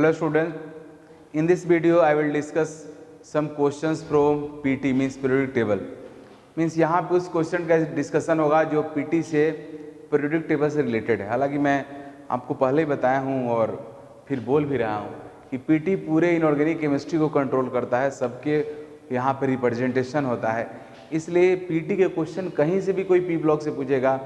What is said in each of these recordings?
Hello students, in this video I will discuss some questions from PT means periodic table. Means यहाँ पे उस question का discussion होगा जो PT से पीरियोडिक टेबल से रिलेटेड है। हालांकि मैं आपको पहले ही बताया हूँ और फिर बोल भी रहा हूँ कि PT पूरे इनऑर्गेनिक केमिस्ट्री को कंट्रोल करता है, सबके यहाँ पे रिप्रेजेंटेशन होता है। इसलिए PT के क्वेश्चन कहीं से भी कोई P ब्लॉक से पूछेगा,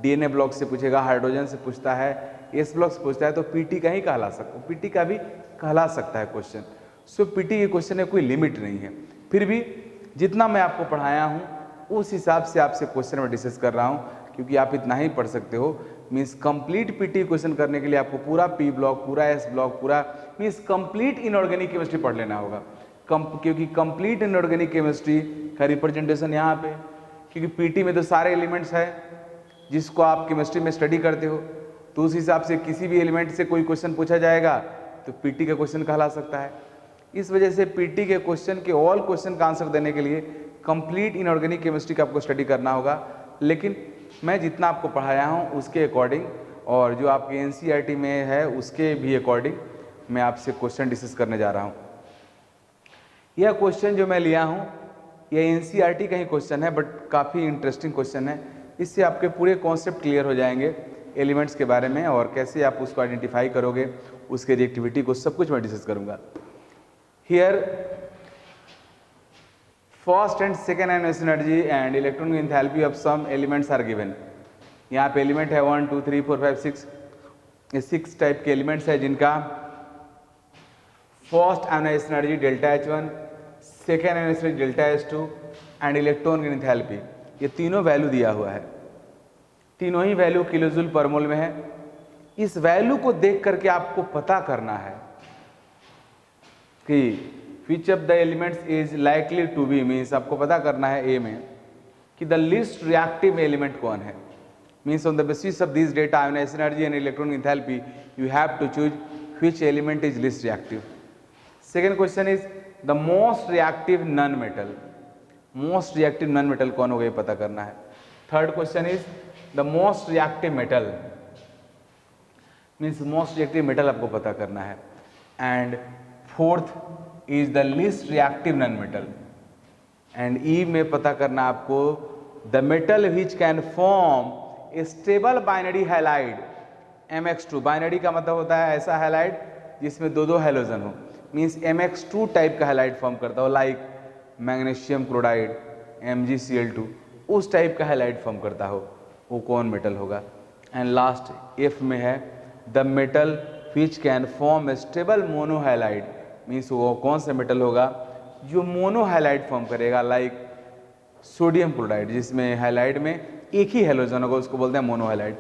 DNA ब्लॉक से पूछेगा, हाइड्रोजन से पूछता है, S ब्लॉक से पूछता है, तो PT का ही कहला सकता, PT का भी कहला सकता है क्वेश्चन। सो PT के क्वेश्चन में कोई लिमिट नहीं है। फिर भी जितना मैं आपको पढ़ाया हूँ उस हिसाब से आपसे क्वेश्चन में डिस्कस कर रहा हूँ, क्योंकि आप इतना ही पढ़ सकते हो। मीन्स कंप्लीट PT क्वेश्चन करने के लिए आपको पूरा P ब्लॉक, पूरा S ब्लॉक, पूरा मीन्स कंप्लीट इनऑर्गेनिक केमिस्ट्री पढ़ लेना होगा। क्योंकि कंप्लीट इनऑर्गेनिक केमिस्ट्री का रिप्रेजेंटेशन यहाँ पे, क्योंकि PT में तो सारे एलिमेंट्स है जिसको आप केमिस्ट्री में स्टडी करते हो, तो उस हिसाब से किसी भी एलिमेंट से कोई क्वेश्चन पूछा जाएगा तो PT का क्वेश्चन कहला सकता है। इस वजह से PT के क्वेश्चन के ऑल क्वेश्चन का आंसर देने के लिए कंप्लीट इनऑर्गेनिक केमिस्ट्री का आपको स्टडी करना होगा। लेकिन मैं जितना आपको पढ़ाया हूँ उसके अकॉर्डिंग और जो आपके NCERT में है उसके भी अकॉर्डिंग मैं आपसे क्वेश्चन डिस्कस करने जा रहा हूँ। यह क्वेश्चन जो मैं लिया हूँ यह NCERT का ही क्वेश्चन है, बट काफ़ी इंटरेस्टिंग क्वेश्चन है। इससे आपके पूरे कॉन्सेप्ट क्लियर हो जाएंगे एलिमेंट्स के बारे में और कैसे आप उसको आइडेंटिफाई करोगे, उसके रिएक्टिविटी को, सब कुछ मैं डिस्कस करूँगा। Here first and second ionisation energy and electron enthalpy of some elements are given. यहाँ पे एलिमेंट है 1 2 3 4 5 6, ये 6 टाइप के एलिमेंट्स है जिनका first ionisation energy delta H1, second ionisation energy delta H2 and electron enthalpy, ये तीनों वैल्यू दिया हुआ है। तीनों ही वैल्यू किलोजूल पर मोल में है। इस वैल्यू को देख करके आपको पता करना है कि which of the elements is likely to be, means आपको पता करना है ए में कि द लीस्ट रिएक्टिव एलिमेंट कौन है। Means on the basis of this data ionisation energy and electron enthalpy you have to choose which element is least reactive. Second question is the most reactive non metal, most reactive non metal कौन होगा ये पता करना है। Third question is the most reactive metal, means most reactive metal आपको पता करना है। And fourth is the least reactive non metal, and E में पता करना आपको the metal which can form a stable binary halide MX2। Binary का मतलब होता है ऐसा हैलाइड जिसमें दो हैलोजन हो, मीन्स MX2 टाइप का हैलाइड फॉर्म करता हो, लाइक मैग्नीशियम क्लोराइड MgCl2, उस टाइप का हैलाइड फॉर्म करता हो, वो कौन मेटल होगा। एंड लास्ट F में है the metal which can form a stable monohalide, means वो कौन सा मेटल होगा जो मोनोहैलाइड फॉर्म करेगा, लाइक सोडियम क्लोराइड जिसमें हैलाइड में एक ही हैलोजन होगा, उसको बोलते हैं मोनोहैलाइड।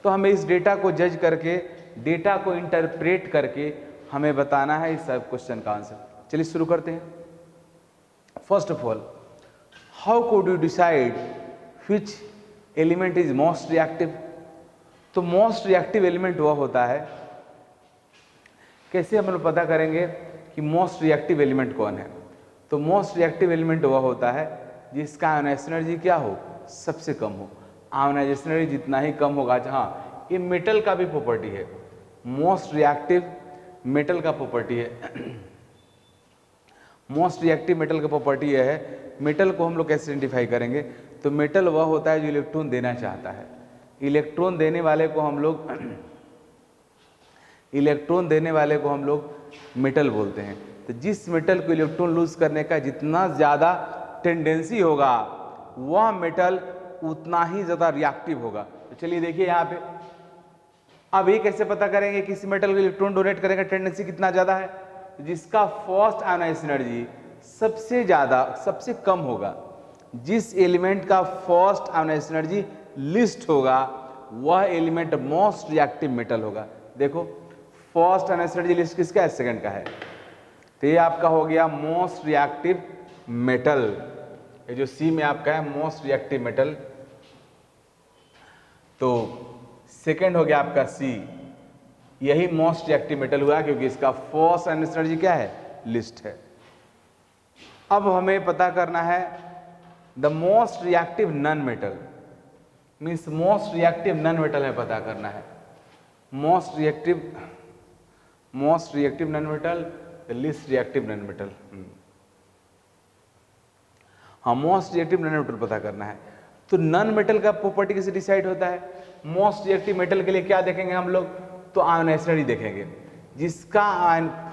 तो हमें इस डेटा को जज करके, डेटा को इंटरप्रेट करके हमें बताना है इस सब क्वेश्चन का आंसर। चलिए शुरू करते हैं। First of all, how could you decide which element is most reactive. तो मोस्ट रिएक्टिव एलिमेंट वह होता है, कैसे हम लोग पता करेंगे कि मोस्ट रिएक्टिव एलिमेंट कौन है। तो मोस्ट रिएक्टिव एलिमेंट वह होता है जिसका आयोनाइजेशन एनर्जी क्या हो, सबसे कम हो। आयोनाइजेशन एनर्जी जितना ही कम होगा, हाँ ये मेटल का भी प्रॉपर्टी है, मोस्ट रिएक्टिव मेटल का प्रॉपर्टी है। मोस्ट रिएक्टिव मेटल का प्रॉपर्टी यह है, मेटल को हम लोग कैसे आइडेंटिफाई करेंगे, तो मेटल वह होता है जो इलेक्ट्रॉन देना चाहता है। इलेक्ट्रॉन देने वाले को हम लोग इलेक्ट्रॉन देने वाले को हम लोग मेटल बोलते हैं। तो जिस मेटल को इलेक्ट्रॉन लूज करने का जितना ज़्यादा टेंडेंसी होगा वह मेटल उतना ही ज़्यादा रिएक्टिव होगा। तो चलिए देखिए यहाँ पे, अब ये कैसे पता करेंगे किसी मेटल को इलेक्ट्रॉन डोनेट करने का टेंडेंसी कितना ज़्यादा है, जिसका फर्स्ट आयोनाइजेशन एनर्जी सबसे ज़्यादा, सबसे कम होगा। जिस एलिमेंट का फर्स्ट आयोनाइजेशन एनर्जी लिस्ट होगा वह एलिमेंट मोस्ट रिएक्टिव मेटल होगा। देखो फर्स्ट आयोनाइजेशन एनर्जी लिस्ट किसका है, सेकंड का है, तो ये आपका हो गया मोस्ट रिएक्टिव मेटल। ये जो सी में आपका है मोस्ट रिएक्टिव मेटल, तो सेकंड हो गया आपका सी, यही मोस्ट रिएक्टिव मेटल हुआ क्योंकि इसका फर्स्ट आयोनाइजेशन एनर्जी क्या है, लिस्ट है। अब हमें पता करना है the most reactive non metal, means most reactive non metal है पता करना है। Most reactive non metal, the least reactive non metal. हाँ, मोस्ट रिएक्टिव नॉन मेटल पता करना है। तो नॉन मेटल का प्रॉपर्टी कैसे डिसाइड होता है? मोस्ट रिएक्टिव मेटल के लिए क्या देखेंगे हम लोग? तो आयोनाइज एनर्जी देखेंगे। जिसका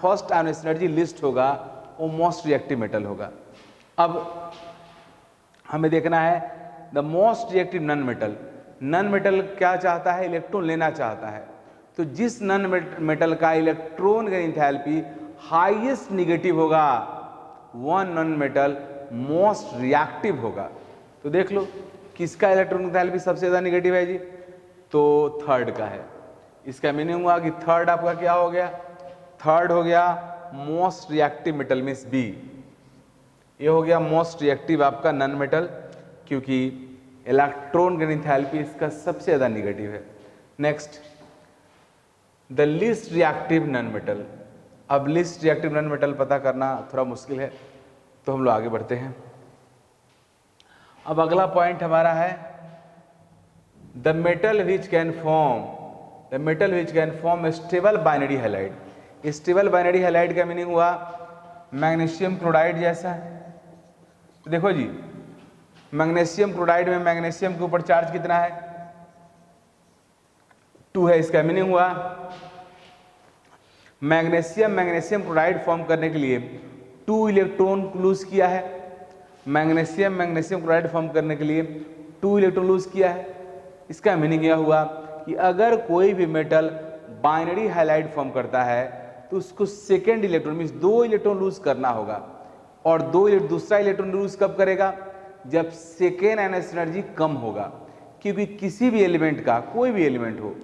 फर्स्ट आयोनाइज एनर्जी लिस्ट होगा वो मोस्ट रिएक्टिव मेटल होगा। अब हमें देखना है the most reactive non metal. Non metal क्या चाहता है? इलेक्ट्रॉन लेना चाहता है। तो जिस नॉन मेटल का इलेक्ट्रॉन का एंथैल्पी हाईएस्ट निगेटिव होगा, one non metal most reactive होगा। तो देख लो किसका इलेक्ट्रॉन एंथैल्पी सबसे ज्यादा निगेटिव है जी? तो थर्ड का है। इसका मीनिंग हुआ कि थर्ड आपका क्या हो गया? थर्ड हो गया most reactive metal means B. ये हो गया मोस्ट रिएक्टिव आपका नॉन मेटल, क्योंकि इलेक्ट्रॉन का एंथैल्पी इसका सबसे ज्यादा निगेटिव है। Next the least reactive non metal. अब लीस्ट रिएक्टिव नॉन मेटल पता करना थोड़ा मुश्किल है, तो हम लोग आगे बढ़ते हैं। अब अगला पॉइंट हमारा है the metal which can form stable binary halide. Stable binary halide का मीनिंग हुआ मैग्नीशियम क्लोराइड जैसा। तो देखो जी, मैग्नीशियम क्लोराइड में मैग्नीशियम के ऊपर चार्ज कितना है? 2 है। इसका मीनिंग हुआ मैग्नीशियम क्लोराइड फॉर्म करने के लिए 2 इलेक्ट्रॉन लूज किया है। मैग्नीशियम क्लोराइड फॉर्म करने के लिए 2 इलेक्ट्रॉन लूज किया है। इसका मीनिंग यह हुआ कि अगर कोई भी मेटल बाइनरी हैलाइड फॉर्म करता है तो उसको second electron means 2 electron lose करना होगा। और दूसरा इलेक्ट्रॉन लूज कब करेगा? जब सेकेंड आयनाइज एनर्जी कम होगा। क्योंकि किसी भी एलिमेंट का, कोई भी एलिमेंट हो,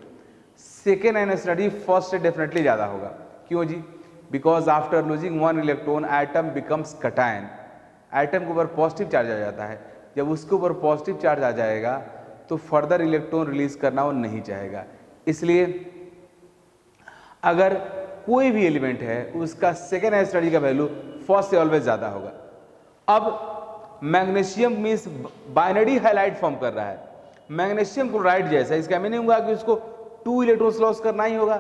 सेकेंड आयनाइज एनर्जी फर्स्ट से डेफिनेटली ज्यादा होगा। क्यों जी? Because after losing 1 electron atom becomes cation. Atom के ऊपर पॉजिटिव चार्ज आ जाता है। जब उसके ऊपर पॉजिटिव चार्ज आ जाएगा तो फर्दर इलेक्ट्रॉन रिलीज करना वो नहीं चाहेगा। इसलिए अगर कोई भी एलिमेंट है उसका सेकेंड आयनाइज एनर्जी का वैल्यू फर्स्ट से ऑलवेज ज्यादा होगा। अब magnesium means binary halide form कर रहा है, मैग्नीशियम क्लोराइड जैसा। इसका मीनिंग हुआ कि उसको 2 इलेक्ट्रॉन्स लॉस करना ही होगा।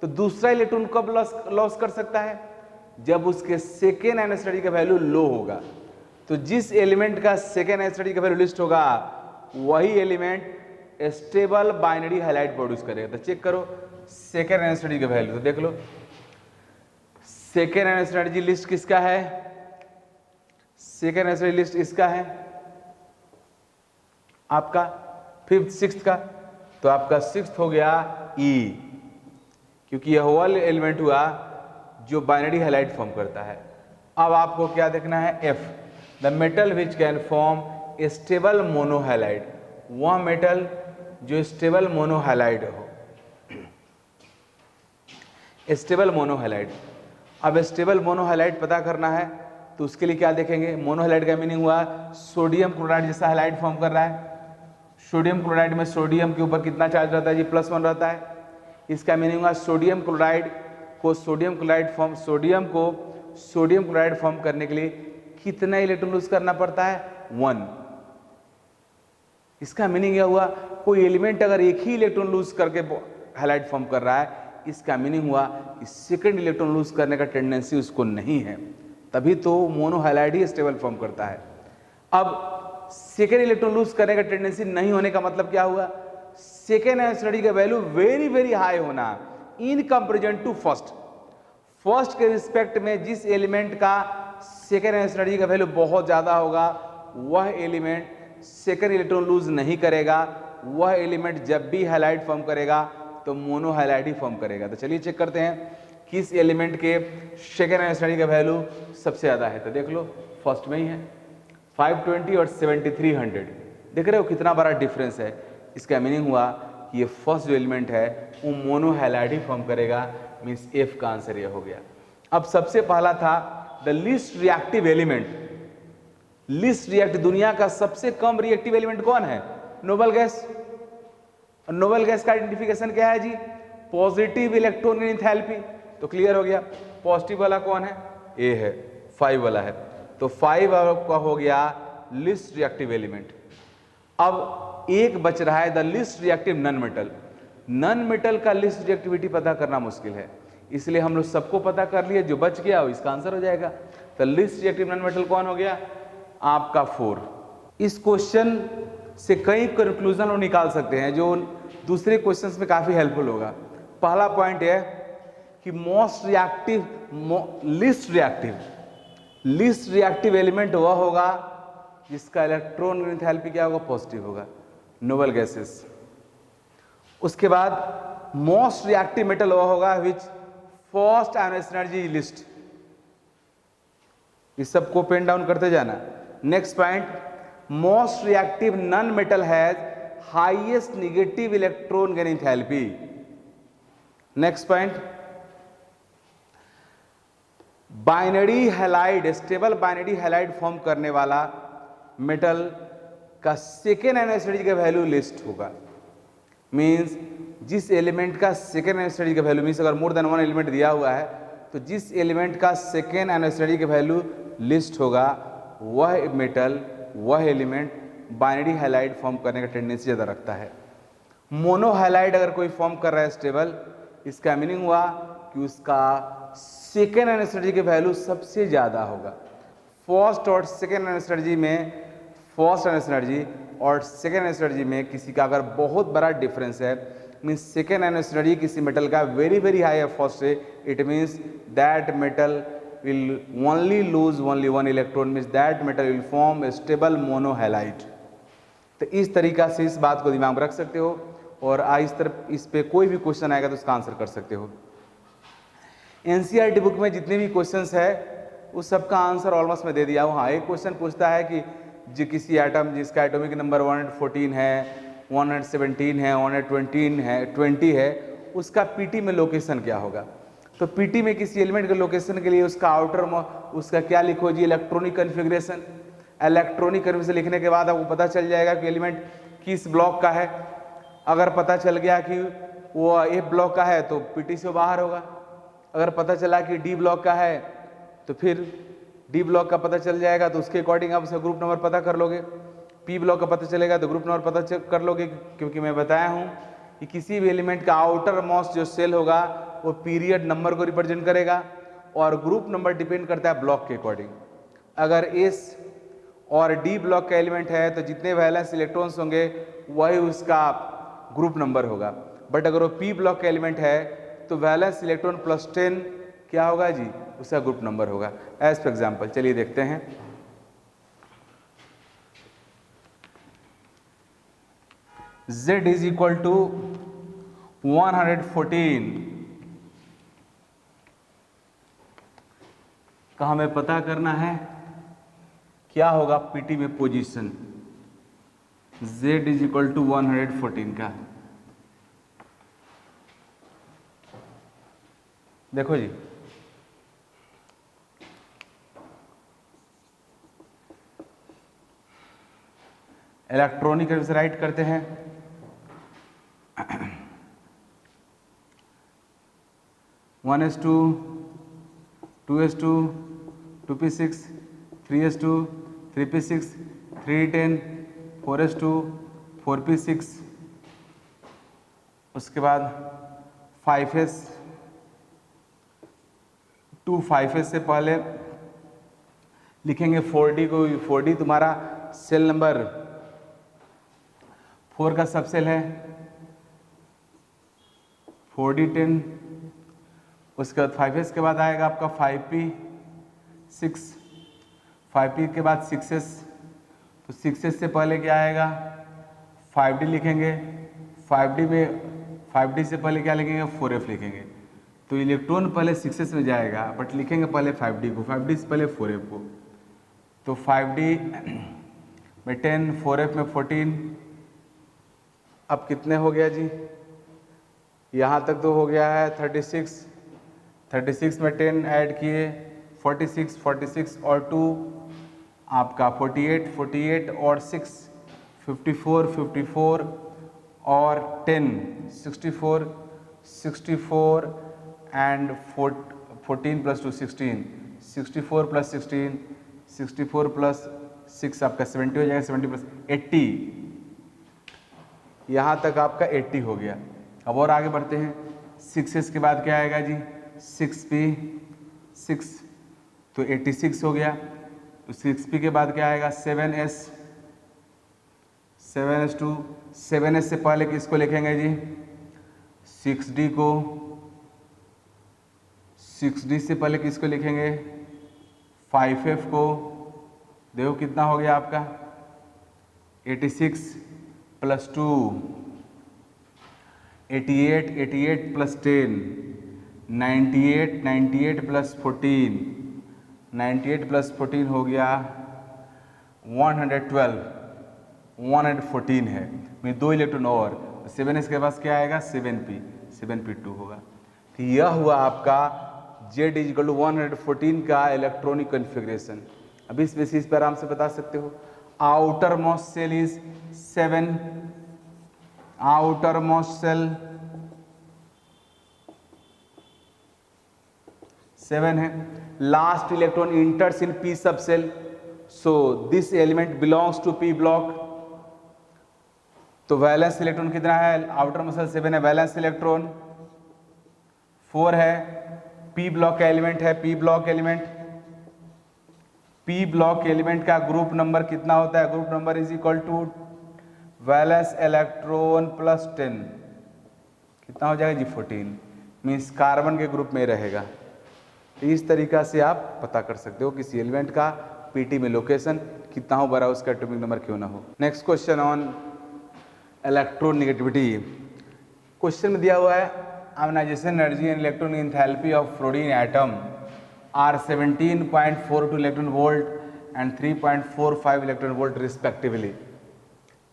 तो दूसरा इलेक्ट्रॉन कब लॉस कर सकता है? जब उसके सेकेंड आयनाइज एनर्जी का वैल्यू लो होगा। तो जिस एलिमेंट का सेकेंड आयनाइज एनर्जी का वैल्यू लिस्ट होगा वही element stable binary halide produce करेगा। तो चेक करो सेकेंड आयनाइज एनर्जी का वैल्यू। तो देख लो सेकेंड आयनाइज एनर्जी लिस्ट किसका है? सेकेंड आयनाइज एनर्जी लिस्ट इसका है, आपका 5th 6th का। तो आपका 6th हो गया E, क्योंकि यह वह एलिमेंट हुआ जो बाइनरी हैलाइड फॉर्म करता है। अब आपको क्या देखना है? F, the metal which can form stable monohalide. वह मेटल जो स्टेबल मोनोहैलाइड हो, स्टेबल मोनोहैलाइड। अब स्टेबल मोनोहैलाइड पता करना है तो उसके लिए क्या देखेंगे? मोनोहैलाइड का मीनिंग हुआ सोडियम क्लोराइड जैसा हैलाइड फॉर्म कर रहा है। सोडियम क्लोराइड में सोडियम के ऊपर कितना चार्ज रहता है जी? +1 रहता है। इसका मीनिंग हुआ सोडियम क्लोराइड फॉर्म करने के लिए कितना इलेक्ट्रॉन लूज करना पड़ता है? 1। इसका मीनिंग यह हुआ कोई एलिमेंट अगर एक ही इलेक्ट्रॉन लूज करके हैलाइड फॉर्म कर रहा है, इसका मीनिंग हुआ कि सेकंड इलेक्ट्रॉन लूज करने का टेंडेंसी उसको नहीं है, तभी तो मोनोहैलाइड ही स्टेबल फॉर्म करता है। अब सेकेंड इलेक्ट्रॉन लूज करने का टेंडेंसी नहीं होने का मतलब क्या हुआ? सेकेंड आयनाइज एनर्जी का वैल्यू वेरी वेरी हाई होना in comparison to first. First के रिस्पेक्ट में जिस एलिमेंट का सेकेंड आयनाइज एनर्जी का वैल्यू बहुत ज्यादा होगा वह एलिमेंट सेकेंड इलेक्ट्रॉन लूज नहीं करेगा। वह एलिमेंट जब भी हैलाइड फॉर्म करेगा तो मोनोहैलाइड ही फॉर्म करेगा। तो चलिए चेक करते हैं किस एलिमेंट के सेकेंड आयनाइज एनर्जी का वैल्यू सबसे ज्यादा है। तो देख लो फर्स्ट में ही है 520 और 7300। देख रहे हो कितना बड़ा डिफरेंस है? इसका मीनिंग हुआ कि ये फर्स्ट जो एलिमेंट है वो मोनोहैलाइड ही फॉर्म करेगा, मींस F का आंसर ये हो गया। अब सबसे पहला था the least reactive element. Least reactive, दुनिया का सबसे कम रिएक्टिव एलिमेंट कौन है? Noble gas. नोबल गैस का आइडेंटिफिकेशन क्या है जी? Positive electron enthalpy. तो क्लियर हो गया। पॉजिटिव वाला कौन है? ए है, 5 वाला है। तो 5 आपका हो गया लीस्ट रिएक्टिव एलिमेंट। अब एक बच रहा है the least reactive non metal. Non metal का लीस्ट रिएक्टिविटी पता करना मुश्किल है, इसलिए हम लोग सबको पता कर लिए, जो बच गया वो इसका आंसर हो जाएगा। तो लीस्ट रिएक्टिव नॉन मेटल कौन हो गया? आपका 4। इस क्वेश्चन से कई कंक्लूजन हम निकाल सकते हैं जो दूसरे क्वेश्चंस में काफी हेल्पफुल होगा। पहला पॉइंट है कि लीस्ट रिएक्टिव एलिमेंट वह होगा जिसका इलेक्ट्रॉन एंथैल्पी क्या होगा? पॉजिटिव होगा, नोबल गैसेस। उसके बाद मोस्ट रिएक्टिव मेटल वह होगा which first ionization energy list. इस सबको पेन डाउन करते जाना। Next point, most reactive non metal has highest negative electron gain enthalpy. Next point, binary halide, stable binary halide form करने वाला मेटल का second ionization energy का value list होगा। Means जिस एलिमेंट का सेकेंड आयनाइजेशन एनर्जी का value, means अगर मोर than one element दिया हुआ है तो जिस एलिमेंट का सेकेंड आयनाइजेशन एनर्जी का वैल्यू लिस्ट होगा वह मेटल, वह एलिमेंट बाइनरी हैलाइड फॉर्म करने का टेंडेंसी ज़्यादा रखता है। मोनो हैलाइड अगर कोई फॉर्म कर रहा है स्टेबल, इसका मीनिंग हुआ कि उसका सेकेंड आयनाइजेशन एनर्जी का वैल्यू सबसे ज़्यादा होगा। फर्स्ट और सेकेंड आयनाइजेशन एनर्जी में, फर्स्ट आयनाइजेशन एनर्जी और सेकेंड आयनाइजेशन एनर्जी में किसी का अगर बहुत बड़ा डिफरेंस है, मीन्स सेकेंड आयनाइजेशन एनर्जी किसी मेटल का वेरी हाई है फर्स्ट से, it means that metal will only lose only one electron, means that metal will form a stable monohalide। तो इस तरीका से इस बात को दिमाग में रख सकते हो और इस तरफ इस पे कोई भी क्वेश्चन आएगा तो उसका आंसर कर सकते हो। एनसीईआरटी बुक में जितने भी क्वेश्चंस है उस सबका आंसर ऑलमोस्ट मैं दे दिया हूँ। हाँ, एक क्वेश्चन पूछता है कि जो किसी एटम जिसका एटॉमिक नंबर 114 है, 117 है, 120 है, उसका पीटी में लोकेशन क्या होगा? तो पीटी में किसी एलिमेंट के लोकेशन के लिए उसका आउटर उसका क्या लिखो जी? Electronic configuration. इलेक्ट्रॉनिक कन्फिग्रेशन लिखने के बाद आपको पता चल जाएगा कि एलिमेंट किस ब्लॉक का है। अगर पता चल गया कि वो ए ब्लॉक का है तो पीटी से बाहर होगा। अगर पता चला कि डी ब्लॉक का है तो फिर डी ब्लॉक का पता चल जाएगा तो उसके अकॉर्डिंग आप उसका ग्रुप नंबर पता कर लोगे। पी ब्लॉक का पता चलेगा तो ग्रुप नंबर पता कर लोगे, क्योंकि मैं बताया हूँ कि किसी भी एलिमेंट का आउटर मोस्ट जो सेल होगा वो पीरियड नंबर को रिप्रेजेंट करेगा और ग्रुप नंबर डिपेंड करता है ब्लॉक के अकॉर्डिंग। अगर एस और डी ब्लॉक का एलिमेंट है तो जितने वैलेंस इलेक्ट्रॉन्स होंगे वही उसका ग्रुप नंबर होगा। बट अगर वो पी ब्लॉक का एलिमेंट है तो वैलेंस इलेक्ट्रॉन प्लस 10 क्या होगा जी? उसका ग्रुप नंबर होगा। एज फॉर एग्जाम्पल चलिए देखते हैं। Z इज इक्वल टू 114 का हमें पता करना है क्या होगा पीटी में position. Z is equal to 114 का देखो जी, इलेक्ट्रॉनिक से राइट करते हैं। 1s2 2s2 2p6 3s2 3p6 3d10 4s2 4p6, उसके बाद 5s 5s से पहले लिखेंगे 4d को। 4d तुम्हारा सेल नंबर 4 का सब सेल है, 4d10। उसके बाद 5s के बाद आएगा आपका 5p6, 5p के बाद 6s, तो 6s से पहले क्या आएगा? 5d लिखेंगे। 5d में 5d से पहले क्या लिखेंगे? 4f लिखेंगे। तो इलेक्ट्रॉन पहले 6s में जाएगा बट लिखेंगे पहले 5d को, 5d से पहले 4f को। तो 5d में 10, 4f में 14, अब कितने हो गया जी? यहाँ तक तो हो गया है 36। 36 में 10 ऐड किए 46, 46 और 2 आपका 48, 48 और 6 54, 54 और 10 64, 64 एंड 14 प्लस 2 16, 64 प्लस 16, 64 प्लस 6 आपका 70 हो जाएगा, 70 प्लस 80, यहाँ तक आपका 80 हो गया। अब और आगे बढ़ते हैं। 6s के बाद क्या आएगा जी? 6 तो 86 हो गया। तो 6p के बाद क्या आएगा 7s 7s2 7s से पहले किसको लिखेंगे जी 6d को 6d से पहले किसको लिखेंगे 5f को। देखो कितना हो गया आपका 86 प्लस 2 88 88 प्लस 10 98 98 प्लस 14 98 प्लस 14 हो गया 112 114 है। मैं 2 इलेक्ट्रॉन और 7s के पास क्या आएगा 7p2 होगा। तो यह हुआ आपका Z = 114 का इलेक्ट्रॉनिक कॉन्फ़िगरेशन। अब इस बेसिस पर आराम से बता सकते हो outer most shell is 7 outer most shell 7 है। Last electron enters in p sub shell so this element belongs to p block. तो वैलेंस इलेक्ट्रॉन कितना है आउटर मोस्ट सेल 7 है वैलेंस इलेक्ट्रॉन 4 है। p ब्लॉक का एलिमेंट है p block element p block element का group number कितना होता है group number is equal to valence electron plus 10 कितना हो जाएगा जी 14 मीन्स कार्बन के ग्रुप में रहेगा। तो इस तरीका से आप पता कर सकते हो किसी एलिमेंट का पीटी में लोकेशन कितना हो बड़ा उसका एटॉमिक नंबर क्यों ना हो। Next question on electron negativity. Question में दिया हुआ है ionisation energy and electron enthalpy of fluorine atom are 17.42 electron volt and 3.45 electron volt respectively.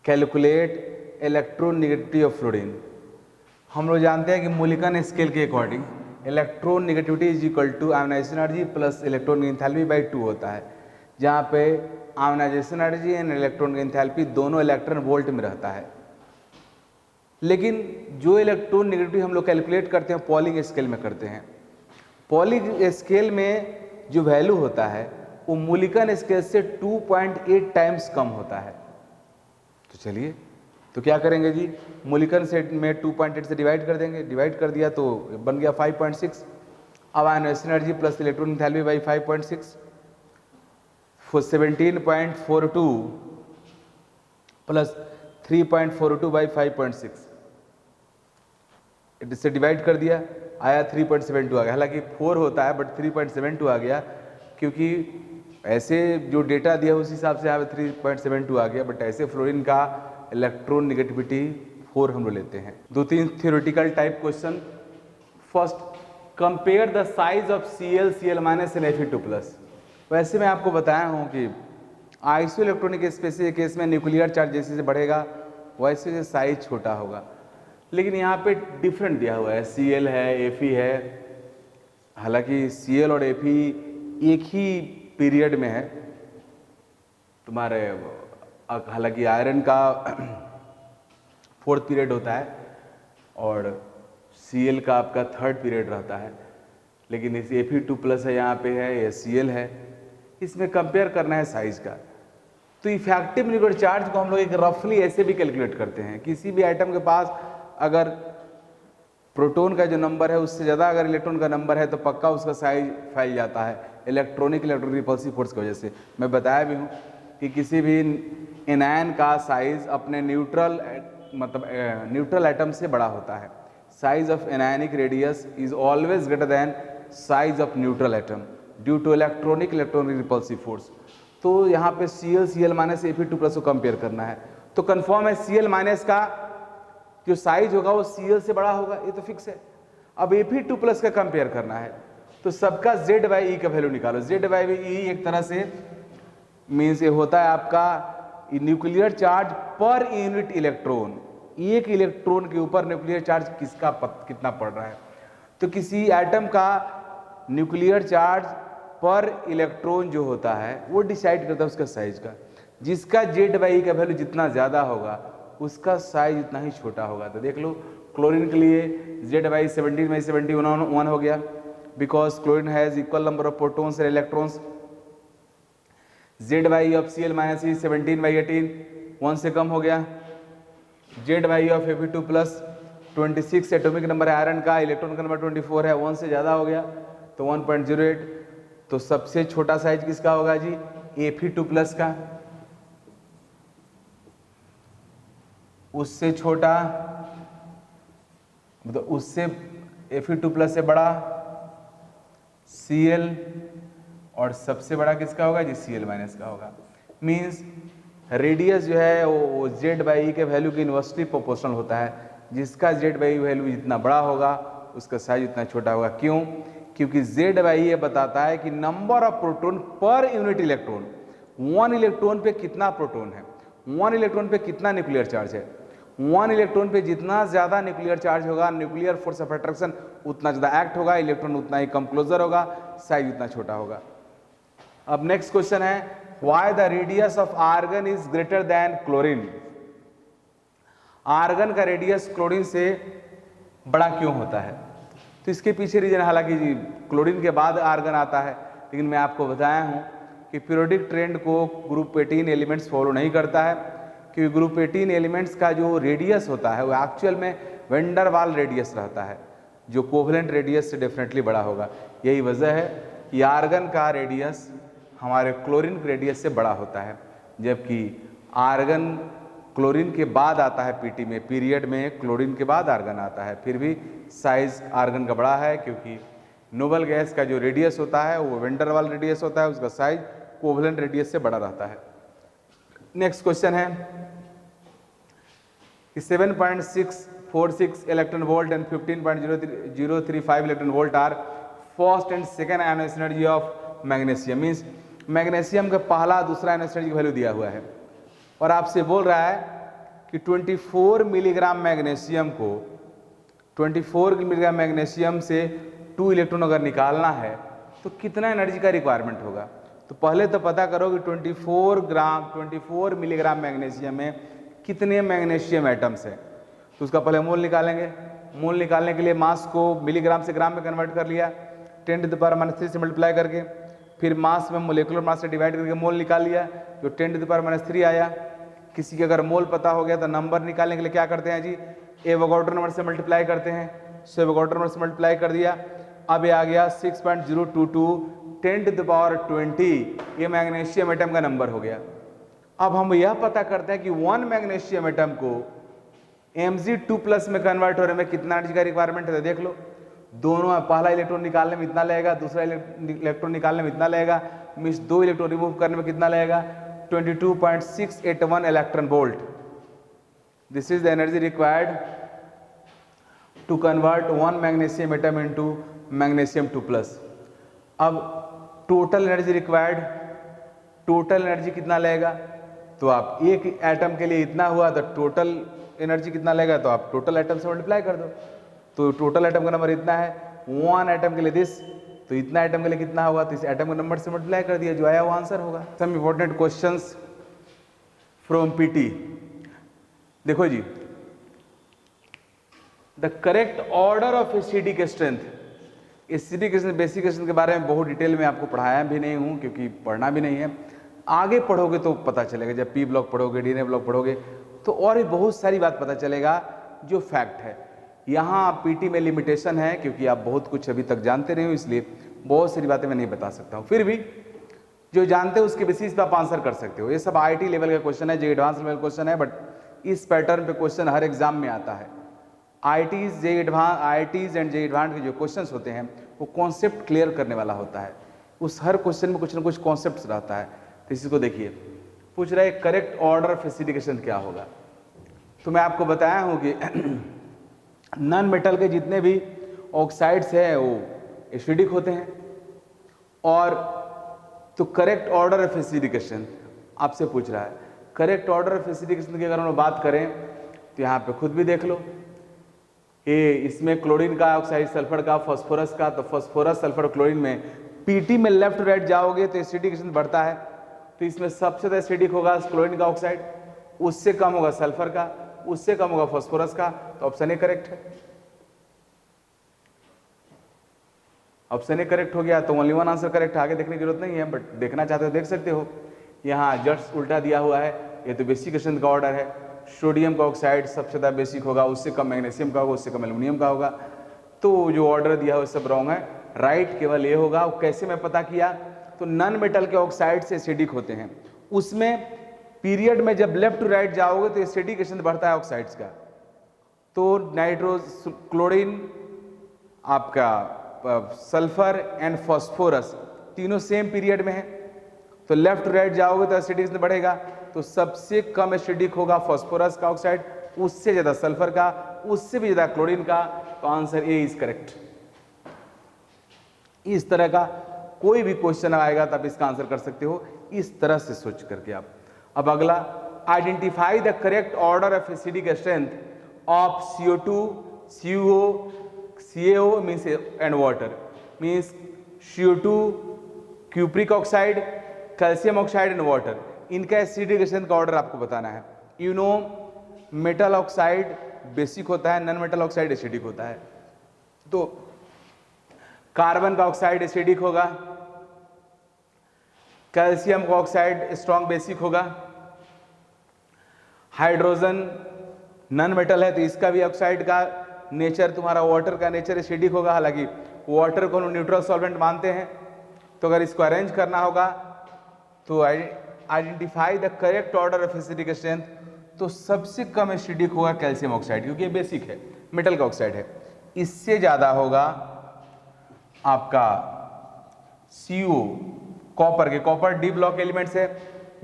Calculate electron negativity of fluorine. हम लोग जानते हैं कि मूलिकन स्केल के according electron negativity is equal to ionisation energy plus electron enthalpy by 2 होता है, जहाँ पे ionisation energy and electron enthalpy दोनों इलेक्ट्रॉन वोल्ट में रहता है। लेकिन जो इलेक्ट्रॉन नेगेटिविटी हम लोग कैलकुलेट करते हैं पॉलिंग स्केल में करते हैं। पॉलिंग स्केल में जो वैल्यू होता है वो मूलिकन स्केल से 2.8 टाइम्स कम होता है। तो चलिए तो क्या करेंगे जी मूलिकन सेट में 2.8 से डिवाइड कर देंगे। डिवाइड कर दिया तो बन गया 5.6। अब ionisation energy plus electron enthalpy by 5.6 17.42 plus 3.42 by 5.6 इससे डिवाइड कर दिया आया 3.72 आ गया। हालांकि 4 होता है बट 3.72 आ गया क्योंकि ऐसे जो डेटा दिया उस हिसाब से यहाँ पे 3.72 आ गया। बट ऐसे फ्लोरीन का इलेक्ट्रॉन नेगेटिविटी 4 हम लोग लेते हैं। 2-3 theoretical type question. First compare the size of Cl Cl- and Fe2+। वैसे मैं आपको बताया हूँ कि आइसो इलेक्ट्रॉनिक स्पेसिस केस में न्यूक्लियर चार्ज जैसे से बढ़ेगा वैसे साइज छोटा होगा। लेकिन यहाँ पे डिफरेंट दिया हुआ है Cl है Fe है। हालांकि Cl और Fe एक ही पीरियड में है तुम्हारे। हालांकि आयरन का 4th पीरियड होता है और Cl का आपका 3rd पीरियड रहता है। लेकिन इस Fe2+ है यहाँ पे है या Cl है इसमें कंपेयर करना है साइज का। तो इफेक्टिव न्यूक्लियर चार्ज को हम लोग एक रफली ऐसे भी कैलकुलेट करते हैं। किसी भी आइटम के पास अगर प्रोटॉन का जो नंबर है उससे ज़्यादा अगर इलेक्ट्रॉन का नंबर है तो पक्का उसका साइज फैल जाता है इलेक्ट्रॉनिक इलेक्ट्रॉन रिपल्सिव फोर्स की वजह से। मैं बताया भी हूँ कि किसी भी एनायन का साइज अपने न्यूट्रल एटम से बड़ा होता है। Size of anionic radius is always greater than size of neutral atom due to electronic repulsive force. तो यहाँ पे Cl Cl- Fe2+ को कंपेयर करना है। तो कंफर्म है Cl- का जो साइज होगा वो Cl से बड़ा होगा, ये तो फिक्स है। अब Fe2+ का कंपेयर करना है तो सबका Z/E का वैल्यू निकालो। Z/E एक तरह से मीन्स ये होता है आपका nuclear charge per unit electron. एक इलेक्ट्रॉन के ऊपर न्यूक्लियर चार्ज कितना पड़ रहा है। तो किसी एटम का न्यूक्लियर चार्ज पर इलेक्ट्रॉन जो होता है वो डिसाइड करता है उसका साइज का। जिसका Z/E का वैल्यू जितना ज़्यादा होगा उसका साइज उतना ही छोटा होगा। तो देख लो क्लोरीन के लिए Z/E 17/71 हो गया because chlorine has equal number of protons and electrons. Z/E of Cl- 17/18 1 से कम हो गया। Z/E of Fe2+ 26 atomic number है आयरन का, इलेक्ट्रॉन का नंबर 24 है, 1 से ज़्यादा हो गया तो 1.08। तो सबसे छोटा साइज किसका होगा जी? Fe2+ का। उससे छोटा मतलब उससे Fe2+ से बड़ा Cl, और सबसे बड़ा किसका होगा जी? Cl- का होगा। मीन्स रेडियस जो है वो Z/E के वैल्यू की इन्वर्सली प्रोपोर्शनल होता है। जिसका Z/E वैल्यू जितना बड़ा होगा उसका साइज उतना छोटा होगा। क्यों? क्योंकि Z/E ये बताता है कि number of proton per unit electron. 1 electron पे कितना प्रोटॉन है, 1 इलेक्ट्रॉन पे कितना न्यूक्लियर चार्ज है। 1 इलेक्ट्रॉन पे जितना ज्यादा न्यूक्लियर चार्ज होगा, न्यूक्लियर फोर्स ऑफ अट्रैक्शन उतना ज्यादा एक्ट होगा, इलेक्ट्रॉन उतना ही कम क्लोजर होगा, साइज उतना छोटा होगा। अब नेक्स्ट क्वेश्चन है, why the radius of argon is greater than chlorine. Argon का रेडियस क्लोरीन से बड़ा क्यों होता है? तो इसके पीछे रीजन, हालांकि जी क्लोरीन के बाद आर्गन आता है, लेकिन मैं आपको बताया हूं कि पीरियोडिक ट्रेंड को ग्रुप 18 एलिमेंट्स फॉलो नहीं करता है, क्योंकि ग्रुप 18 एलिमेंट्स का जो रेडियस होता है वो एक्चुअल में वेंडर वाल रेडियस रहता है, जो कोवलेंट रेडियस से डेफिनेटली बड़ा होगा। यही वजह है कि आर्गन का रेडियस हमारे क्लोरीन रेडियस से बड़ा होता है, जबकि आर्गन क्लोरीन के बाद आता है पीटी में, पीरियड में क्लोरीन के बाद आर्गन आता है। फिर भी साइज आर्गन का बड़ा है, क्योंकि नोबल गैस का जो रेडियस होता है वो वेंडर वाल रेडियस होता है, उसका साइज कोवलेंट रेडियस से बड़ा रहता है। नेक्स्ट क्वेश्चन है कि 7.646 electron volt and 15.035 electron volt are first and second ionise energy of magnesium. Means magnesium का पहला दूसरा आयनोइज एनर्जी वैल्यू दिया हुआ है, और आपसे बोल रहा है कि 24 मिलीग्राम मैग्नीशियम को 24 मिलीग्राम मैग्नीशियम से 2 इलेक्ट्रॉन अगर निकालना है तो कितना एनर्जी का रिक्वायरमेंट होगा। तो पहले तो पता करो कि 24 मिलीग्राम मैग्नीशियम में कितने मैग्नीशियम एटम्स हैं। तो उसका पहले मोल निकालेंगे। मोल निकालने के लिए मास को मिलीग्राम से ग्राम में कन्वर्ट कर लिया, 10⁻³ से मल्टीप्लाई करके, फिर मास में मोलिकुलर मास से डिवाइड करके मोल निकाल लिया, जो 10⁻³ आया। किसी के अगर मोल पता हो गया तो नंबर निकालने के लिए क्या करते हैं जी? एवोगाड्रो नंबर से मल्टीप्लाई करते हैं। सो एवोगाड्रो नंबर से मल्टीप्लाई कर दिया, अब ये आ गया 6.022 10⁻20, ये मैग्नीशियम एटम का नंबर हो गया। अब हम यह पता करते हैं कि 1 मैग्नीशियम एटम को Mg2+ में कन्वर्ट होने में कितना एनर्जी का रिक्वायरमेंट है। देख लो, दोनों पहला इलेक्ट्रॉन निकालने में इतना लगेगा, दूसरा इलेक्ट्रॉन निकालने में इतना लगेगा, मीन्स 2 इलेक्ट्रॉन रिमूव करने में कितना लगेगा? 22.681 electron volt. This is the energy required to convert 1 magnesium atom into magnesium 2+। अब total energy required, total energy कितना लगेगा? तो आप एक एटम के लिए इतना हुआ तो टोटल एनर्जी कितना लगेगा, तो आप टोटल एटम से मल्टीप्लाई कर दो। तो टोटल एटम का नंबर इतना है, 1 एटम के लिए दिस, तो इतना एटम के लिए कितना होगा, तो इस एटम के नंबर से मल्टीप्लाई कर दिया, जो आया वो आंसर होगा। Some important questions from PT. देखो जी, the correct order of acidic strength. Acidic strength basic strength के बारे में बहुत डिटेल में आपको पढ़ाया भी नहीं हूँ, क्योंकि पढ़ना भी नहीं है। आगे पढ़ोगे तो पता चलेगा, जब पी ब्लॉक पढ़ोगे, डीएनए ब्लॉक पढ़ोगे तो और भी बहुत सारी बात पता चलेगा जो फैक्ट है। यहाँ पीटी में लिमिटेशन है, क्योंकि आप बहुत कुछ अभी तक जानते नहीं हो, इसलिए बहुत सारी बातें मैं नहीं बता सकता हूँ। फिर भी जो जानते हो उसके बेसिस पे आप आंसर कर सकते हो। ये सब आईटी लेवल का क्वेश्चन है, जो एडवांस लेवल क्वेश्चन है, बट इस पैटर्न पे क्वेश्चन हर एग्जाम में आता है। आईटीज एंड जे एडवांस के जो क्वेश्चन होते हैं वो कॉन्सेप्ट क्लियर करने वाला होता है। उस हर क्वेश्चन में कुछ ना कुछ कॉन्सेप्ट रहता है। तो इसी को देखिए, पूछ रहा है करेक्ट ऑर्डर ऑफ एसिडिकेशन क्या होगा। तो मैं आपको बताया हूँ कि नॉन मेटल के जितने भी ऑक्साइड्स हैं वो एसिडिक होते हैं। और तो करेक्ट ऑर्डर ऑफ एसिडिकेशन आपसे पूछ रहा है। करेक्ट ऑर्डर ऑफ एसिडिकेशन की अगर हम बात करें तो यहाँ पे खुद भी देख लो, ये इसमें क्लोरीन का ऑक्साइड, सल्फर का, फास्फोरस का। तो फास्फोरस, सल्फर, क्लोरीन में पीटी में लेफ्ट राइट जाओगे तो एसिडिकेशन बढ़ता है। तो इसमें सबसे ज्यादा एसिडिक होगा क्लोरीन का ऑक्साइड, उससे कम होगा सल्फर का, उससे कम होगा फास्फोरस का। तो ऑप्शन ए करेक्ट है। ऑप्शन ए करेक्ट हो गया, तो ओनली वन आंसर करेक्ट। आगे देखने की जरूरत नहीं है, बट देखना चाहते हो देख सकते हो। यहाँ जस्ट उल्टा दिया हुआ है, ये तो बेसिक क्वेश्चन का ऑर्डर है। सोडियम का ऑक्साइड सबसे ज़्यादा बेसिक होगा, उससे कम मैग्नीशियम का होगा, उससे कम एल्युमिनियम का होगा। तो जो ऑर्डर दिया है वो सब रॉन्ग है, राइट केवल ये होगा। कैसे मैं पता किया, तो नॉन मेटल के ऑक्साइड से एसिडिक होते हैं, उसमें पीरियड में जब लेफ्ट टू राइट जाओगे तो एसिडिकेशन बढ़ता है ऑक्साइड्स का। तो नाइट्रोस, क्लोरीन, आपका सल्फर एंड फॉस्फोरस तीनों सेम पीरियड में है, तो लेफ्ट टू राइट जाओगे तो एसिडिक बढ़ेगा। तो सबसे कम एसिडिक होगा फॉस्फोरस का ऑक्साइड, उससे ज्यादा सल्फर का, उससे भी ज्यादा क्लोरीन का। तो आंसर ए इज करेक्ट। इस तरह का कोई भी क्वेश्चन आएगा तो आप इसका आंसर कर सकते हो, इस तरह से सोच करके आप। अब अगला, identify the correct order of acidic strength of CO2, CO, CaO means and water, means CO2, cupric oxide, calcium oxide and water, इनका एसिडिक स्ट्रेंथ का ऑर्डर आपको बताना है। You know metal oxide basic होता है, नॉन मेटल ऑक्साइड एसिडिक होता है। तो कार्बन का ऑक्साइड एसिडिक होगा, कैल्शियम का ऑक्साइड स्ट्रॉन्ग बेसिक होगा, हाइड्रोजन नॉन मेटल है तो इसका भी ऑक्साइड का नेचर, तुम्हारा वाटर का नेचर एसिडिक होगा। हालांकि वाटर को हम न्यूट्रल सॉल्वेंट मानते हैं, तो अगर इसको अरेंज करना होगा तो identify the correct order of acidic strength, तो सबसे कम एसिडिक होगा कैल्शियम ऑक्साइड, क्योंकि ये बेसिक है, मेटल का ऑक्साइड है। इससे ज्यादा होगा आपका CO, कॉपर के, कॉपर डी ब्लॉक एलिमेंट्स है,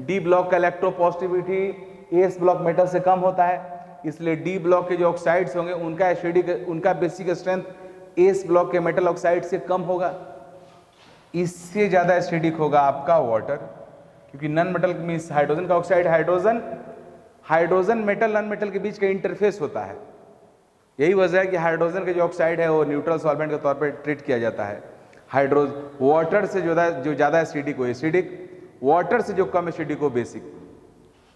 डी ब्लॉक का इलेक्ट्रोपॉजिटिविटी एस ब्लॉक मेटल से कम होता है, इसलिए डी ब्लॉक के जो ऑक्साइड्स होंगे उनका एसिडिक, उनका बेसिक स्ट्रेंथ एस ब्लॉक के मेटल ऑक्साइड से कम होगा। इससे ज्यादा एसिडिक होगा आपका वाटर, क्योंकि नॉन मेटल मीन्स हाइड्रोजन का oxide, hydrogen metal non metal के बीच का इंटरफेस होता है। यही वजह है कि हाइड्रोजन के जो ऑक्साइड है वो न्यूट्रल सॉल्वेंट के तौर पर ट्रीट किया जाता है। वाटर से जो ज़्यादा एसिडिक हो एसिडिक, वाटर से जो कम एसिडिक हो बेसिक।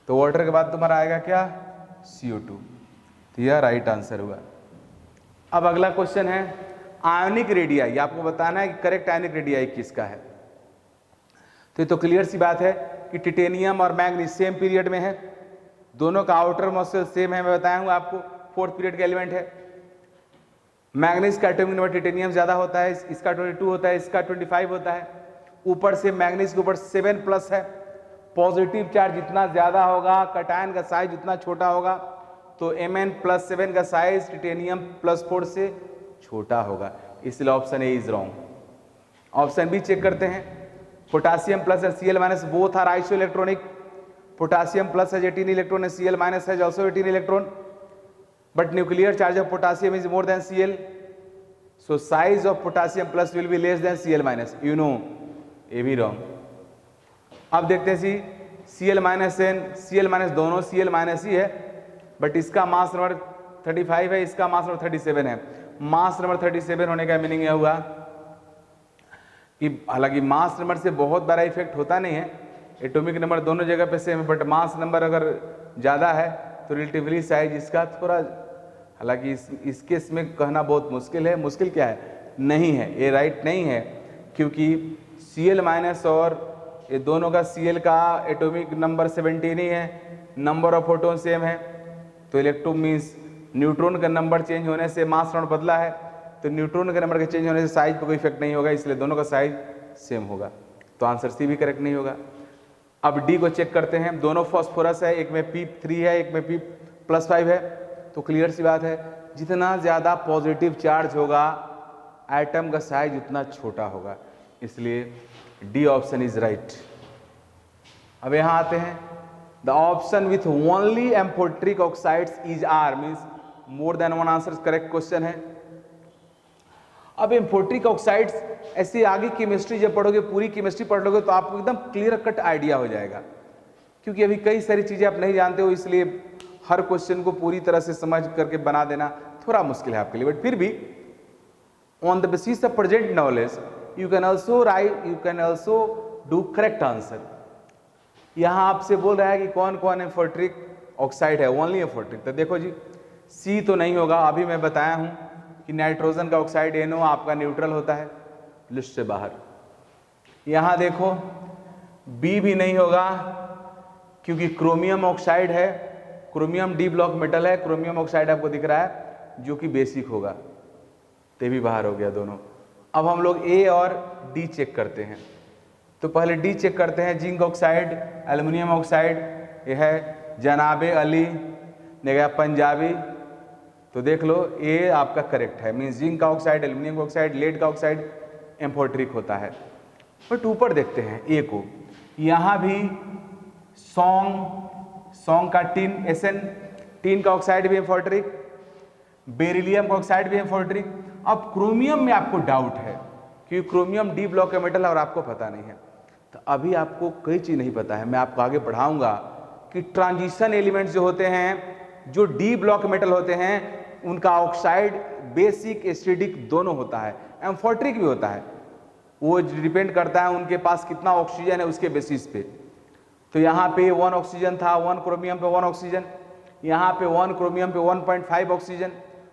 तो वाटर के बाद तुम्हारा आएगा क्या, CO2। तो यह राइट आंसर हुआ। अब अगला क्वेश्चन है आयनिक रेडियाई, आपको बताना है कि करेक्ट आयनिक रेडियाई किसका है। तो ये तो क्लियर सी बात है कि टिटेनियम और मैग्नीज सेम पीरियड में है, दोनों का आउटर मोस्ट सेम है, मैं बताया हूं आपको, फोर्थ पीरियड का एलिमेंट है। मैग्नीज का एटॉमिक नंबर टिटेनियम ज्यादा होता है, इसका 22 होता है, इसका 25 होता है। ऊपर से मैग्नीज के ऊपर 7+ है, पॉजिटिव चार्ज जितना ज्यादा होगा, कटायन का साइज जितना छोटा होगा, तो Mn+7 का साइज टिटेनियम +4 से छोटा होगा, इसलिए option A is wrong. Option B check करते हैं, पोटासियम प्लस और Cl- both are isoelectronic, potassium plus has 18 electron and Cl- has also 18 electron, but nuclear charge of potassium is more than Cl, so size of potassium plus will be less than Cl-, you know, ये भी wrong. अब देखते हैं Cl- दोनों Cl- ही है, but इसका mass number 35 है, इसका मास नंबर 37 है। मास नंबर 37 होने का मीनिंग यह हुआ कि हालांकि मास नंबर से बहुत बड़ा इफेक्ट होता नहीं है, एटॉमिक नंबर दोनों जगह पे सेम है, बट मास नंबर अगर ज़्यादा है तो रिलेटिवली साइज इसका थोड़ा, हालांकि इस केस में कहना बहुत मुश्किल है। मुश्किल क्या है, नहीं है, ये राइट नहीं है, क्योंकि Cl- और ये दोनों का Cl का एटॉमिक नंबर 17 ही है, नंबर ऑफ फोटोन सेम है, तो इलेक्ट्रॉन मीन्स न्यूट्रॉन का नंबर चेंज होने से मास नंबर बदला है, तो न्यूट्रॉन के नंबर के चेंज होने से साइज पर कोई इफेक्ट नहीं होगा, इसलिए दोनों का साइज सेम होगा। तो आंसर सी भी करेक्ट नहीं होगा। अब डी को चेक करते हैं, दोनों फॉस्फोरस है, एक में P3 है, एक में P+5 है, तो क्लियर सी बात है, जितना ज़्यादा पॉजिटिव चार्ज होगा एटम का साइज उतना छोटा होगा, इसलिए डी ऑप्शन इज राइट। अब यहाँ आते हैं, the option with only amphoteric oxides is are, means more than one answer correct question है। अब एम्फोट्रिक ऑक्साइड्स ऐसी आगे केमिस्ट्री जब पढ़ोगे, पूरी केमिस्ट्री पढ़ लोगे तो आपको एकदम क्लियर कट आइडिया हो जाएगा, क्योंकि अभी कई सारी चीजें आप नहीं जानते हो, इसलिए हर क्वेश्चन को पूरी तरह से समझ करके बना देना थोड़ा मुश्किल है आपके लिए, बट फिर भी on the basis of present knowledge you can also do correct answer. यहां आपसे बोल रहा है कि कौन कौन एम्फोट्रिक ऑक्साइड है, ओनली एम्फोट्रिक, तो देखो जी सी तो नहीं होगा, अभी मैं बताया हूं कि नाइट्रोजन का ऑक्साइड NO आपका न्यूट्रल होता है, लिस्ट से बाहर। यहां देखो बी भी नहीं होगा, क्योंकि क्रोमियम ऑक्साइड है क्रोमियम डी ब्लॉक मेटल है, क्रोमियम ऑक्साइड आपको दिख रहा है जो कि बेसिक होगा, ते भी बाहर हो गया दोनों। अब हम लोग ए और डी चेक करते हैं। तो पहले डी चेक करते हैं, जिंक ऑक्साइड, एल्युमिनियम ऑक्साइड, यह है जनाबे अली ने गया पंजाबी। तो देख लो ए आपका करेक्ट है, मीन्स जिंक का ऑक्साइड, एल्युमिनियम का ऑक्साइड, लेड का ऑक्साइड एम्फोट्रिक होता है। बट ऊपर देखते हैं ए को, यहाँ भी सॉन्ग का टिन, एसएन, टिन का ऑक्साइड भी एम्फोट्रिक, बेरिलियम का ऑक्साइड भी एम्फोट्रिक। अब क्रोमियम में आपको डाउट है क्योंकि क्रोमियम डी ब्लॉक का मेटल है और आपको पता नहीं है। तो अभी आपको कोई चीज़ नहीं पता है, मैं आपको आगे पढ़ाऊंगा कि ट्रांजिशन एलिमेंट्स जो होते हैं, जो डी ब्लॉक मेटल होते हैं, उनका ऑक्साइड बेसिक एसिडिक दोनों होता है, एम्फोट्रिक भी होता है। वो डिपेंड करता है उनके पास कितना ऑक्सीजन है उसके बेसिस पे। तो यहाँ पे 1 ऑक्सीजन था, 1 क्रोमियम पे 1 ऑक्सीजन, यहाँ पे 1 क्रोमियम पे 1.5 ऑक्सीजन।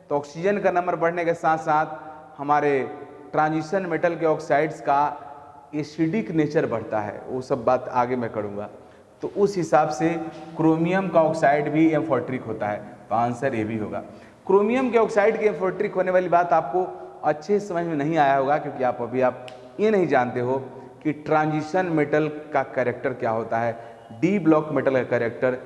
तो ऑक्सीजन का नंबर बढ़ने के साथ साथ हमारे ट्रांजिशन मेटल के ऑक्साइड्स का एसिडिक नेचर बढ़ता है, वो सब बात आगे मैं करूँगा। तो उस हिसाब से क्रोमियम का ऑक्साइड भी एम्फोट्रिक होता है, तो आंसर ए भी होगा। क्रोमियम के ऑक्साइड के एम्फोट्रिक होने वाली बात आपको अच्छे समझ में नहीं आया होगा क्योंकि आप ये नहीं जानते हो कि ट्रांजिशन मेटल का कैरेक्टर क्या होता है। डी ब्लॉक मेटल का कैरेक्टर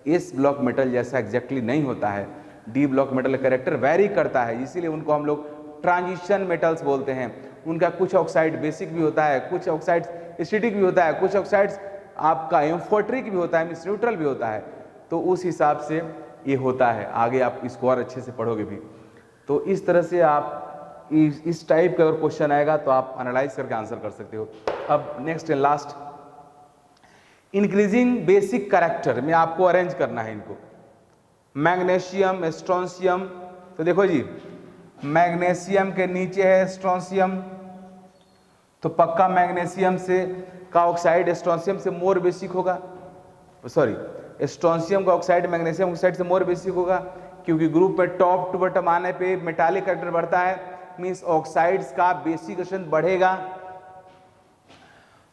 एस ब्लॉक मेटल जैसा एग्जैक्टली नहीं होता है। डी ब्लॉक मेटल का कैरेक्टर वैरी करता है, इसीलिए उनको हम लोग ट्रांजिशन मेटल्स बोलते हैं। उनका कुछ ऑक्साइड बेसिक भी होता है, कुछ ऑक्साइड्स एसिडिक भी होता है, कुछ ऑक्साइड्स आपका एम्फोट्रिक भी होता है, मींस न्यूट्रल भी होता है। तो उस हिसाब से ये होता है, आगे आप इसको और अच्छे से पढ़ोगे भी। तो इस तरह से आप इस टाइप का अगर क्वेश्चन आएगा तो आप एनालाइज करके आंसर कर सकते हो। अब next and last, increasing basic character में आपको अरेंज करना है इनको। मैग्नीशियम, स्ट्रोंशियम, तो देखो जी मैग्नीशियम के नीचे है स्ट्रोंशियम, तो पक्का मैग्नीशियम से का ऑक्साइड स्ट्रोंशियम से मोर बेसिक होगा, सॉरी स्ट्रोंशियम का ऑक्साइड मैग्नीशियम ऑक्साइड से मोर बेसिक होगा, क्योंकि ग्रुप में टॉप टू बॉटम आने पे मेटालिक कैरेक्टर बढ़ता है, मींस ऑक्साइड्स का बेसिक स्ट्रेंथ बढ़ेगा।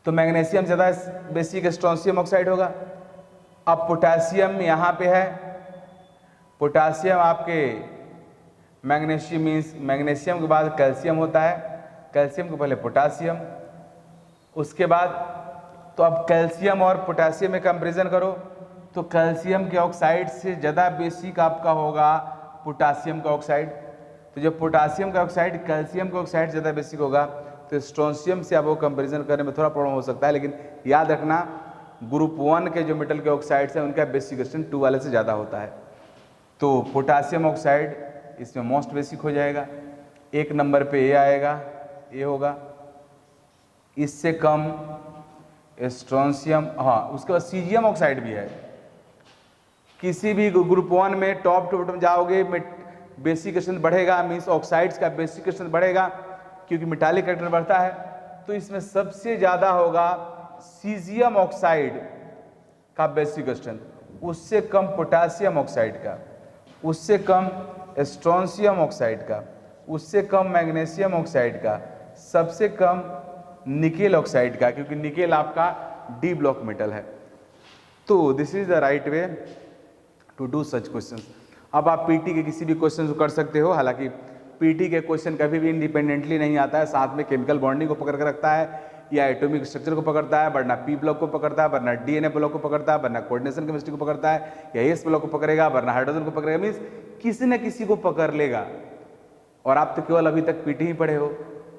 तो मैग्नीशियम ज्यादा बेसिक स्ट्रोंशियम ऑक्साइड होगा। अब पोटेशियम यहाँ पे है, पोटेशियम आपके मैग्नीशियम मीन्स मैग्नीशियम के बाद कैल्शियम होता है, कैल्शियम के पहले पोटेशियम, उसके बाद तो अब कैल्शियम और पोटेशियम में कंपैरिजन करो तो कैल्शियम के ऑक्साइड से ज़्यादा बेसिक आपका होगा पोटेशियम का ऑक्साइड। तो जब पोटेशियम का ऑक्साइड कैल्शियम का ऑक्साइड ज़्यादा बेसिक होगा तो स्ट्रोंशियम से आप वो कंपैरिजन करने में थोड़ा प्रॉब्लम हो सकता है, लेकिन याद रखना ग्रुप 1 के जो मेटल के ऑक्साइड्स हैं उनका बेसिक स्ट्रेंथ 2 वाले से ज़्यादा होता है। तो पोटेशियम ऑक्साइड इसमें मोस्ट बेसिक हो जाएगा, 1 नंबर पे ए आएगा, ए होगा। इससे कम स्ट्रोंशियम, हाँ उसके बाद सीजियम ऑक्साइड भी है। किसी भी ग्रुप 1 में टॉप टू बॉटम जाओगे बेसिक स्ट्रेंथ बढ़ेगा, मीन्स ऑक्साइड्स का बेसिक स्ट्रेंथ बढ़ेगा क्योंकि मेटालिक कैरेक्टर बढ़ता है। तो इसमें सबसे ज़्यादा होगा सीजियम ऑक्साइड का बेसिक स्ट्रेंथ, उससे कम पोटेशियम ऑक्साइड का, उससे कम स्ट्रोंशियम ऑक्साइड का, उससे कम मैग्नीशियम ऑक्साइड का, सबसे कम निकेल ऑक्साइड का, क्योंकि निकेल आपका डी ब्लॉक मेटल है। तो this is the right way to do such questions. अब आप पीटी के किसी भी क्वेश्चन को कर सकते हो, हालांकि पीटी के क्वेश्चन कभी भी इंडिपेंडेंटली नहीं आता है, साथ में केमिकल बॉन्डिंग को पकड़ कर रखता है या एटॉमिक स्ट्रक्चर को पकड़ता है, वरना पी ब्लॉक को पकड़ता है, वरना डीएनए ब्लॉक को पकड़ता है, वरना कोऑर्डिनेशन केमिस्ट्री को पकड़ता है, या एस ब्लॉक को पकड़ेगा, वरना हाइड्रोजन को पकड़ेगा, मीन्स किसी न किसी को पकड़ लेगा। और आप तो केवल अभी तक पीटी ही पढ़े हो,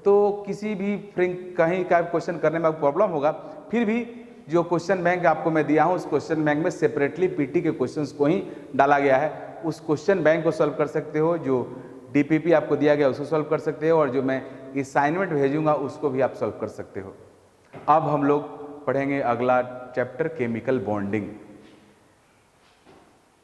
तो किसी भी कहीं का क्वेश्चन करने में प्रॉब्लम होगा। फिर भी जो क्वेश्चन बैंक आपको मैं दिया हूँ उस क्वेश्चन बैंक में सेपरेटली पीटी के क्वेश्चंस को ही डाला गया है, उस क्वेश्चन बैंक को सॉल्व कर सकते हो, जो डीपीपी आपको दिया गया उसको सॉल्व कर सकते हो, और जो मैं असाइनमेंट भेजूंगा उसको भी आप सॉल्व कर सकते हो। अब हम लोग पढ़ेंगे अगला चैप्टर केमिकल बॉन्डिंग।